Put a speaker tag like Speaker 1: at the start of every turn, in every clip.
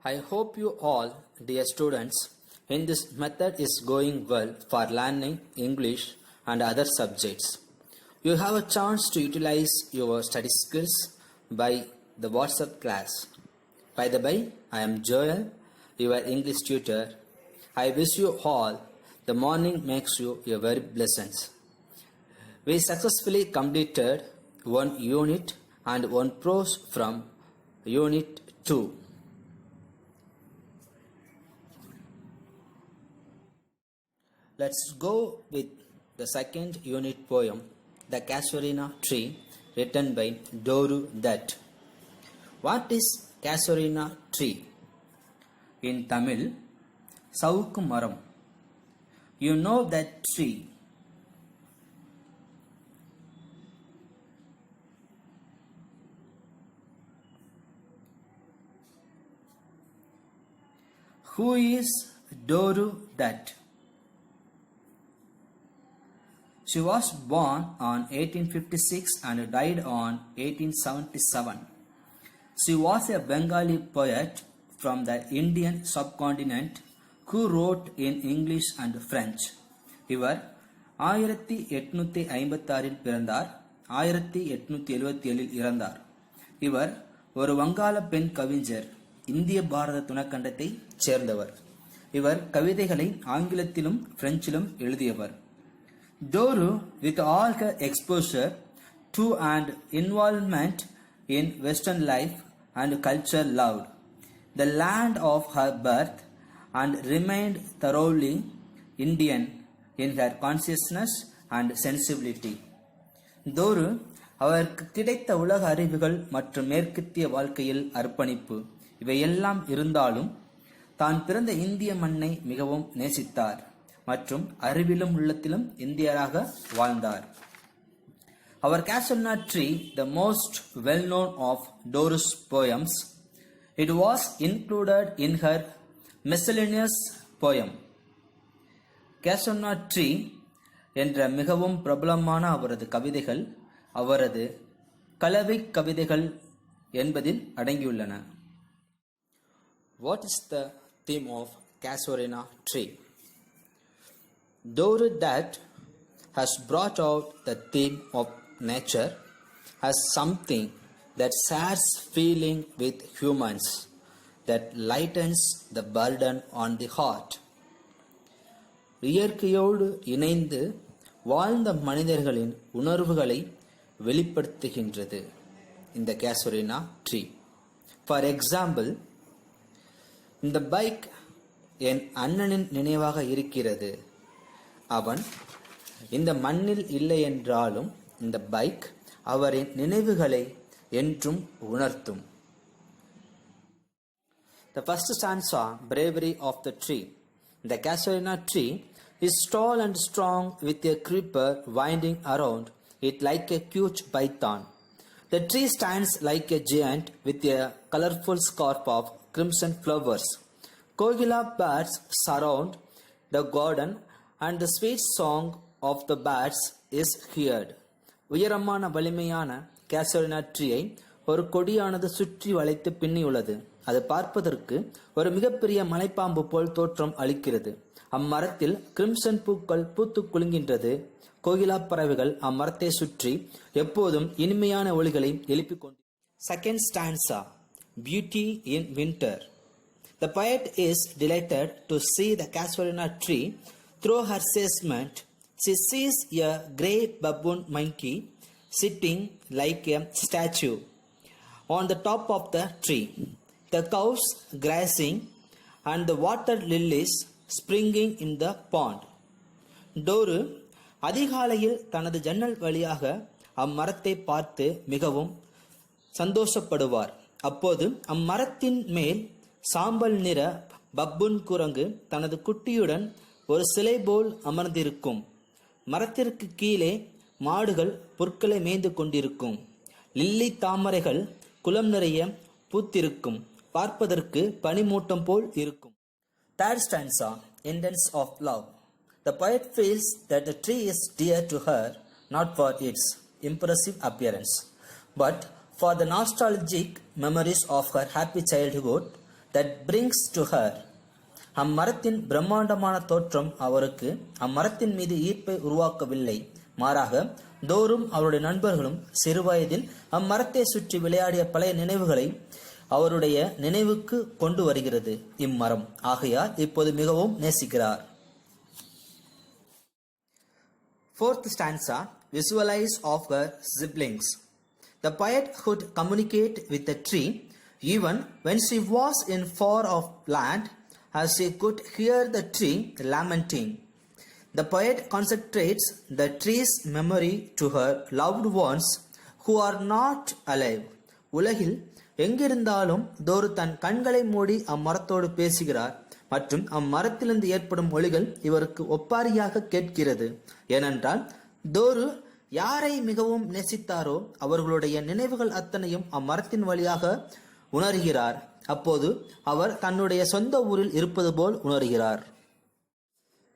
Speaker 1: I hope you all, dear students, in this method is going well for learning English and other subjects. You have a chance to utilize your study skills by the WhatsApp class. By the way, I am Joel, your English tutor. I wish you all the morning makes you a very blessed. We successfully completed one unit and one prose from unit 2. Let's go with the second unit poem, The Casuarina Tree, written by Doru Dutt. What is Casuarina tree? In Tamil, Savukku Maram. You know that tree. Who is Doru Dutt? She was born on 1856 and died on 1877. She was a Bengali poet from the Indian subcontinent who wrote in English and French. இவர் 1856 பிறந்தார், 1877 இறந்தார். இவர் ஒரு வங்காள பெண் கவிஞர், இந்திய பாரத துணைக்கண்டத்தை சேர்ந்தவர். இவர் கவிதைகளை ஆங்கிலத்திலும் பிரெஞ்சிலும் எழுதியவர். Doru, with all her exposure to and involvement in Western life and culture, loved the land of her birth and remained thoroughly Indian in her consciousness and sensibility. Doru, அவருக்கு கிடைத்த உலக அறிவுகள் மற்றும் மேற்கத்திய வாழ்க்கையில் அர்ப்பணிப்பு இவையெல்லாம் இருந்தாலும் தான் பிறந்த இந்திய மண்ணை மிகவும் நேசித்தார் மற்றும் அறிவிலும் உள்ளத்திலும் இந்தியராக வாழ்ந்தார். Our Casuarina tree, the most well known of Doru's poems, it was included in her miscellaneous poem. Casuarina tree என்ற மிகவும் பிரபலமான அவரது கவிதைகள் அவரது கலவை கவிதைகள் என்பதில் அடங்கியுள்ளன. What is the theme of Casuarina tree? Doru Dutt has brought out the theme of nature as something that shares feeling with humans, that lightens the burden on the heart. இயற்கையோடு இணைந்து வாழ்ந்த மனிதர்களின் உணர்வுகளை வெளிப்படுத்துகின்றது இந்த Casuarina tree. For example, இந்த bike என் அண்ணனின் நினைவாக இருக்கிறது. அவன் இந்த மண்ணில் இல்லை என்றாலும் இந்த பைக் அவரின் நினைவுகளை என்றும் உணர்த்தும். The first stanza, Bravery of the Tree. The Casuarina tree is tall and strong with a creeper winding around it like a huge python. The tree stands like a giant with a colorful scarf of crimson flowers. Kogila birds surround the garden and the sweet song of the birds is heard. உயரமான வலிமையான Casuarina ட்ரீயை ஒரு கொடியானது சுற்றி வளைத்து பின்னியுள்ளது. அது பார்ப்பதற்கு ஒரு மிகப்பெரிய மலைப்பாம்பு போல் தோற்றம் அளிக்கிறது. அம்மரத்தில் கிரிம்சன் பூக்கள் பூத்து குலுங்கின்றது. கோகிலா பறவைகள் அம்மரத்தை சுற்றி எப்போதும் இனிமையான ஒலிகளை எழுப்பிக் கொண்டு. Second stanza, Beauty in Winter. The poet is delighted to see the Casuarina tree. Through her casement, she sees a grey baboon monkey sitting like a statue on the top of the tree, the cows grazing and the water lilies springing in the pond. Doru அதிகாலையில் தனது ஜன்னல் வழியாக அம்மரத்தை பார்த்து மிகவும் சந்தோஷப்படுவார். அப்போது அம்மரத்தின் மேல் சாம்பல் நிற பப்புன் குரங்கு தனது குட்டியுடன் ஒரு சிலை போல் அமர்ந்திருக்கும். மரத்திற்கு கீழே மாடுகள் புற்களை மேய்ந்து கொண்டிருக்கும். லில்லி தாமரைகள் குளம் நிறைய பூத்திருக்கும். பார்ப்பதற்கு பனிமூட்டம் போல் இருக்கும். Third stanza, Indents of Love. The poet feels that the tree is dear to her not for its impressive appearance, but for the nostalgic memories of her happy childhood that brings to her. அம்மரத்தின் பிரம்மாண்டமான தோற்றம் அவருக்கு அம்மரத்தின் மீது ஈர்ப்பை உருவாக்கவில்லை. மாறாக தோரும் அவருடைய நண்பர்களும் சிறுவயதில் அம்மரத்தை சுற்றி விளையாடிய பழைய நினைவுகளை அவருடைய நினைவுக்கு கொண்டு வருகிறது இம்மரம். ஆகையால் இப்போது மிகவும் நேசிக்கிறார். Fourth stanza, visualize of her siblings. The poet could communicate with the tree even when she was in far off land, as she could hear the tree lamenting. The poet concentrates the tree's memory to her loved ones who are not alive. உலகில் எங்கிருந்தாலும் தோரு தன் கண்களை மூடி அம்மரத்தோடு பேசுகிறார் மற்றும் அம்மரத்திலிருந்து ஏற்படும் ஒலிகள் இவருக்கு ஒப்பாரியாக கேட்கிறது. ஏனென்றால் தோரு யாரை மிகவும் நேசித்தாரோ அவர்களுடைய நினைவுகள் அத்தனையும் அம்மரத்தின் வழியாக உணர்கிறார். அப்போது அவர் தன்னுடைய சொந்த ஊரில் இருப்பது போல் உணர்கிறார்.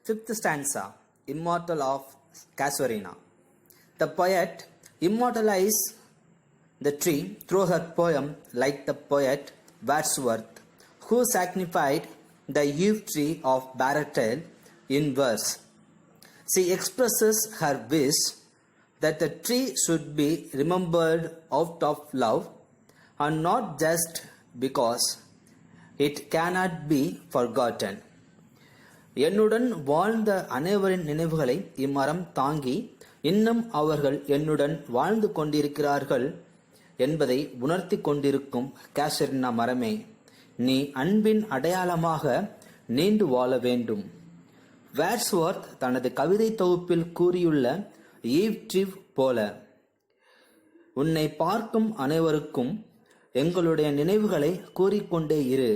Speaker 1: Fifth stanza, Immortal of Casuarina. The poet immortalized the tree through her poem like the poet Wordsworth, who signified the yew tree of Baratelle in verse. She expresses her wish that the tree should be remembered out of love and not just because it cannot be forgotten. என்னுடன் வாழ்ந்த அனைவரின் நினைவுகளை இம்மரம் தாங்கி இன்னும் அவர்கள் என்னுடன் வாழ்ந்து கொண்டிருக்கிறார்கள் என்பதை உணர்த்தி கொண்டிருக்கும் கேசரினா மரமே, நீ அன்பின் அடையாளமாக நீண்டு வாழ வேண்டும். வேர்ட்ஸ்வொர்த் தனது கவிதை தொகுப்பில் கூறியுள்ள ஈவ் ட்ரீ போல, உன்னை பார்க்கும் அனைவருக்கும் எங்களுடைய நினைவுகளை கூறிக்கொண்டே இரு,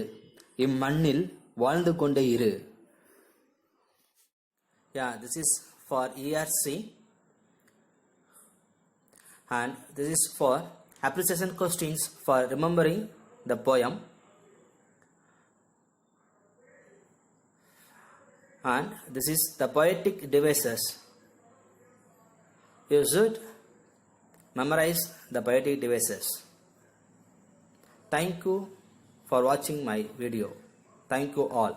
Speaker 1: இம்மண்ணில் வாழ்ந்து கொண்டே இரு. Yeah, this is for ERC and this is for appreciation questions for remembering the poem. And this is the poetic devices. You should memorize the poetic devices. Thank you for watching my video. Thank you all.